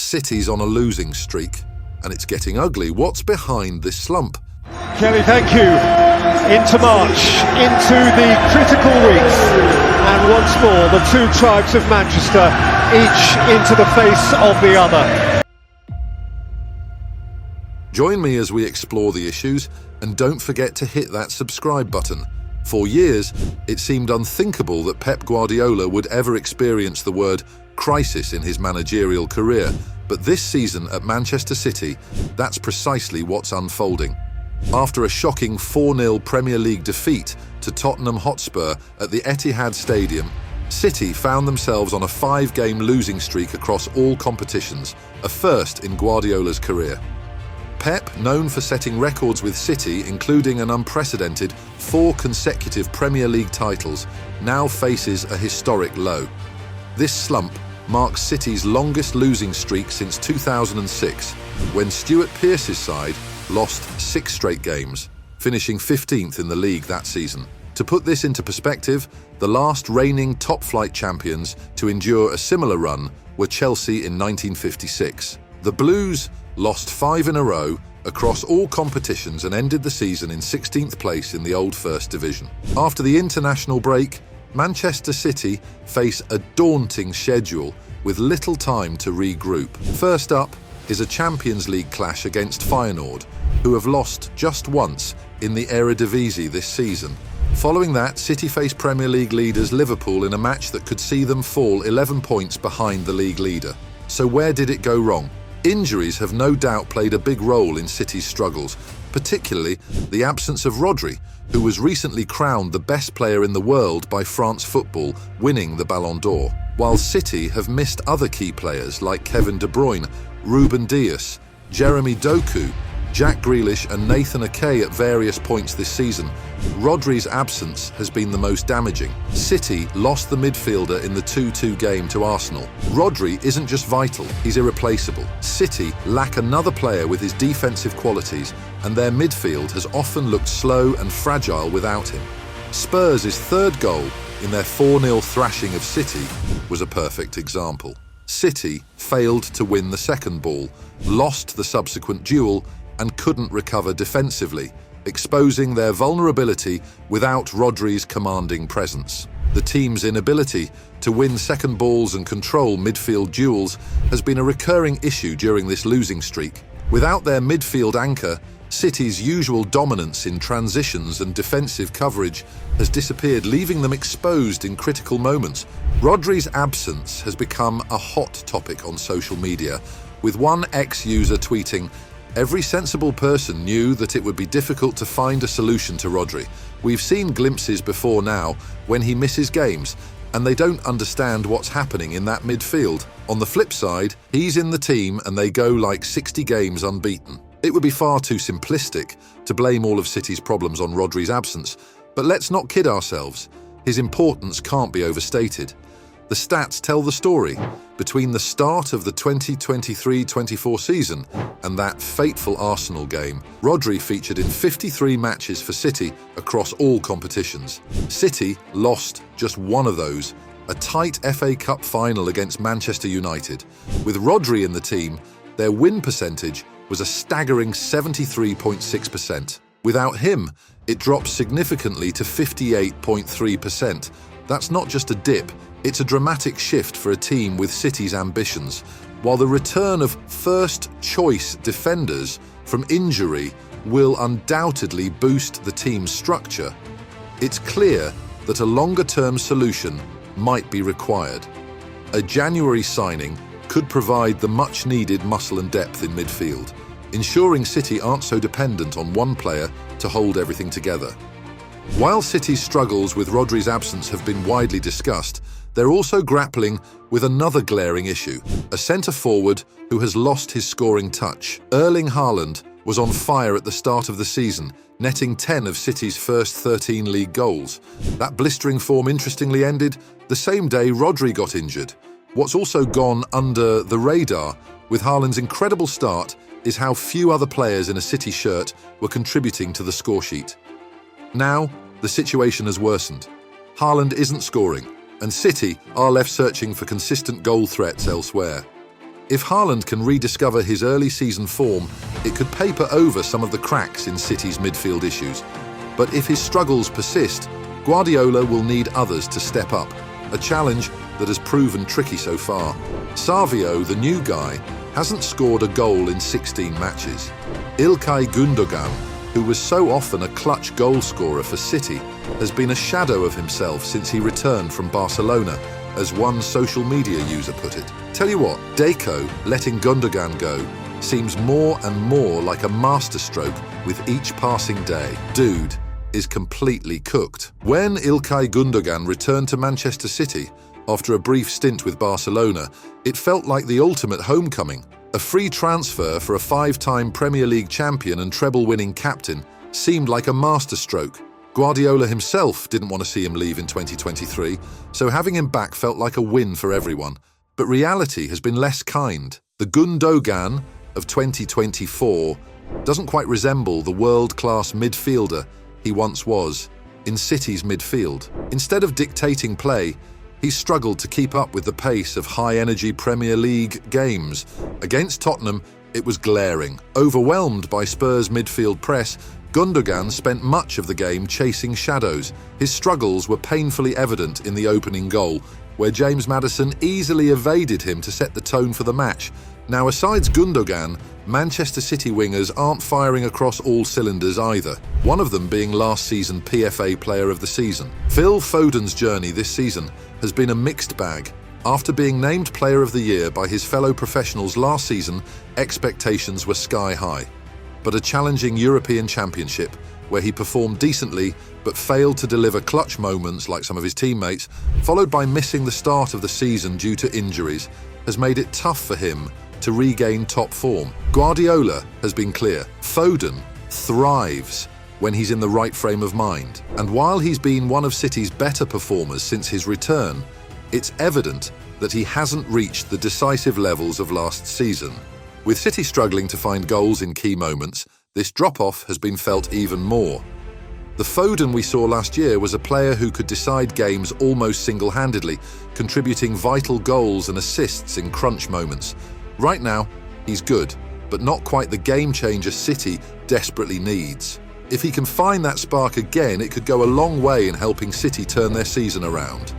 City's on a losing streak, and it's getting ugly. What's behind this slump? Kelly, thank you. Into March, into the critical weeks, and once more the two tribes of Manchester, each into the face of the other. Join me as we explore the issues, and don't forget to hit that subscribe button. For years, it seemed unthinkable that Pep Guardiola would ever experience the word crisis in his managerial career, but this season at Manchester City, that's precisely what's unfolding. After a shocking 4-0 Premier League defeat to Tottenham Hotspur at the Etihad Stadium, City found themselves on a 5-game losing streak across all competitions, a first in Guardiola's career. Pep, known for setting records with City, including an unprecedented 4 consecutive Premier League titles, now faces a historic low. This slump marks City's longest losing streak since 2006, when Stuart Pearce's side lost 6 straight games, finishing 15th in the league that season. To put this into perspective, the last reigning top-flight champions to endure a similar run were Chelsea in 1956. The Blues lost 5 in a row across all competitions and ended the season in 16th place in the old First Division. After the international break, Manchester City face a daunting schedule with little time to regroup. First up is a Champions League clash against Feyenoord, who have lost just once in the Eredivisie this season. Following that, City face Premier League leaders Liverpool in a match that could see them fall 11 points behind the league leader. So where did it go wrong? Injuries have no doubt played a big role in City's struggles, particularly the absence of Rodri, who was recently crowned the best player in the world by France Football, winning the Ballon d'Or. While City have missed other key players like Kevin De Bruyne, Ruben Dias, Jeremy Doku, Jack Grealish and Nathan Ake at various points this season, Rodri's absence has been the most damaging. City lost the midfielder in the 2-2 game to Arsenal. Rodri isn't just vital, he's irreplaceable. City lack another player with his defensive qualities, and their midfield has often looked slow and fragile without him. Spurs' third goal in their 4-0 thrashing of City was a perfect example. City failed to win the second ball, lost the subsequent duel, and couldn't recover defensively, exposing their vulnerability without Rodri's commanding presence. The team's inability to win second balls and control midfield duels has been a recurring issue during this losing streak. Without their midfield anchor, City's usual dominance in transitions and defensive coverage has disappeared, leaving them exposed in critical moments. Rodri's absence has become a hot topic on social media, with one ex-user tweeting, "Every sensible person knew that it would be difficult to find a solution to Rodri. We've seen glimpses before now when he misses games, and they don't understand what's happening in that midfield. On the flip side, he's in the team and they go like 60 games unbeaten." It would be far too simplistic to blame all of City's problems on Rodri's absence, but let's not kid ourselves. His importance can't be overstated. The stats tell the story. Between the start of the 2023-24 season and that fateful Arsenal game, Rodri featured in 53 matches for City across all competitions. City lost just one of those, a tight FA Cup final against Manchester United. With Rodri in the team, their win percentage was a staggering 73.6%. Without him, it dropped significantly to 58.3%. That's not just a dip, it's a dramatic shift for a team with City's ambitions. While the return of first-choice defenders from injury will undoubtedly boost the team's structure, it's clear that a longer-term solution might be required. A January signing could provide the much-needed muscle and depth in midfield, ensuring City aren't so dependent on one player to hold everything together. While City's struggles with Rodri's absence have been widely discussed, they're also grappling with another glaring issue, a centre-forward who has lost his scoring touch. Erling Haaland was on fire at the start of the season, netting 10 of City's first 13 league goals. That blistering form interestingly ended the same day Rodri got injured. What's also gone under the radar with Haaland's incredible start is how few other players in a City shirt were contributing to the scoresheet. Now, the situation has worsened. Haaland isn't scoring, and City are left searching for consistent goal threats elsewhere. If Haaland can rediscover his early season form, it could paper over some of the cracks in City's midfield issues. But if his struggles persist, Guardiola will need others to step up, a challenge that has proven tricky so far. Savio, the new guy, hasn't scored a goal in 16 matches. İlkay Gündoğan, who was so often a clutch goal scorer for City, has been a shadow of himself since he returned from Barcelona, as one social media user put it. Tell you what, Deco letting Gündoğan go seems more and more like a masterstroke with each passing day. Dude is completely cooked. When İlkay Gündoğan returned to Manchester City after a brief stint with Barcelona, it felt like the ultimate homecoming. A free transfer for a 5-time Premier League champion and treble-winning captain seemed like a masterstroke. Guardiola himself didn't want to see him leave in 2023, so having him back felt like a win for everyone. But reality has been less kind. The Gündoğan of 2024 doesn't quite resemble the world-class midfielder he once was in City's midfield. Instead of dictating play, he struggled to keep up with the pace of high-energy Premier League games. Against Tottenham, it was glaring. Overwhelmed by Spurs' midfield press, Gündoğan spent much of the game chasing shadows. His struggles were painfully evident in the opening goal, where James Maddison easily evaded him to set the tone for the match. Now, aside Gündoğan, Manchester City wingers aren't firing across all cylinders either, one of them being last season PFA Player of the Season. Phil Foden's journey this season has been a mixed bag. After being named Player of the Year by his fellow professionals last season, expectations were sky high. But a challenging European Championship, where he performed decently but failed to deliver clutch moments like some of his teammates, followed by missing the start of the season due to injuries, has made it tough for him to regain top form. Guardiola has been clear. Foden thrives when he's in the right frame of mind. And while he's been one of City's better performers since his return, it's evident that he hasn't reached the decisive levels of last season. With City struggling to find goals in key moments, this drop-off has been felt even more. The Foden we saw last year was a player who could decide games almost single-handedly, contributing vital goals and assists in crunch moments. Right now, he's good, but not quite the game-changer City desperately needs. If he can find that spark again, it could go a long way in helping City turn their season around.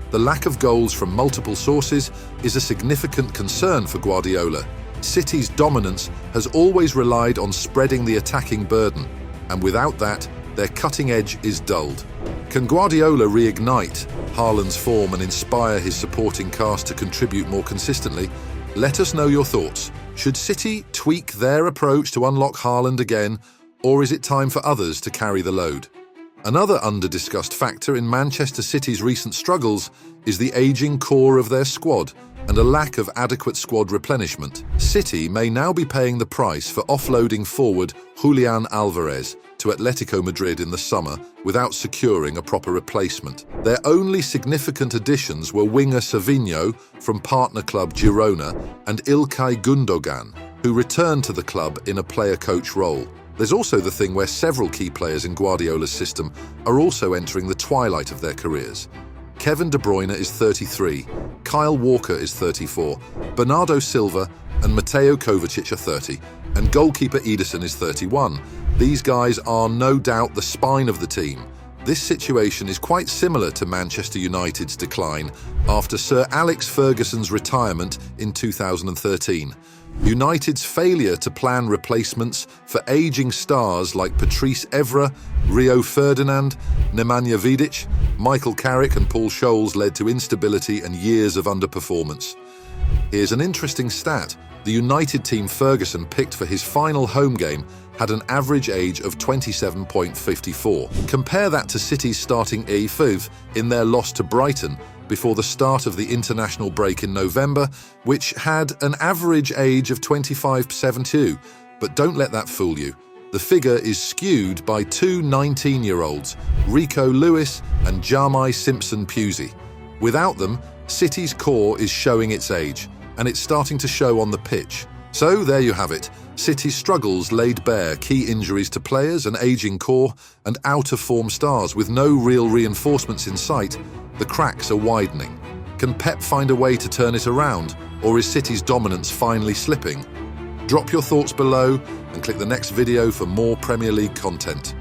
The lack of goals from multiple sources is a significant concern for Guardiola. City's dominance has always relied on spreading the attacking burden, and without that, their cutting edge is dulled. Can Guardiola reignite Haaland's form and inspire his supporting cast to contribute more consistently? Let us know your thoughts. Should City tweak their approach to unlock Haaland again, or is it time for others to carry the load? Another under-discussed factor in Manchester City's recent struggles is the aging core of their squad and a lack of adequate squad replenishment. City may now be paying the price for offloading forward Julian Alvarez to Atletico Madrid in the summer without securing a proper replacement. Their only significant additions were winger Savinho from partner club Girona and İlkay Gündoğan, who returned to the club in a player-coach role. There's also the thing where several key players in Guardiola's system are also entering the twilight of their careers. Kevin De Bruyne is 33, Kyle Walker is 34, Bernardo Silva and Mateo Kovacic are 30, and goalkeeper Ederson is 31. These guys are no doubt the spine of the team. This situation is quite similar to Manchester United's decline after Sir Alex Ferguson's retirement in 2013. United's failure to plan replacements for aging stars like Patrice Evra, Rio Ferdinand, Nemanja Vidic, Michael Carrick and Paul Scholes led to instability and years of underperformance. Here's an interesting stat. The United team Ferguson picked for his final home game had an average age of 27.54. Compare that to City's starting E5 in their loss to Brighton before the start of the international break in November, which had an average age of 25.72. But don't let that fool you. The figure is skewed by two 19-year-olds, Rico Lewis and Jamai Simpson-Pusey. Without them, City's core is showing its age, and it's starting to show on the pitch. So there you have it. City's struggles laid bare key injuries to players, an aging core, and out-of-form stars with no real reinforcements in sight. The cracks are widening. Can Pep find a way to turn it around, or is City's dominance finally slipping? Drop your thoughts below and click the next video for more Premier League content.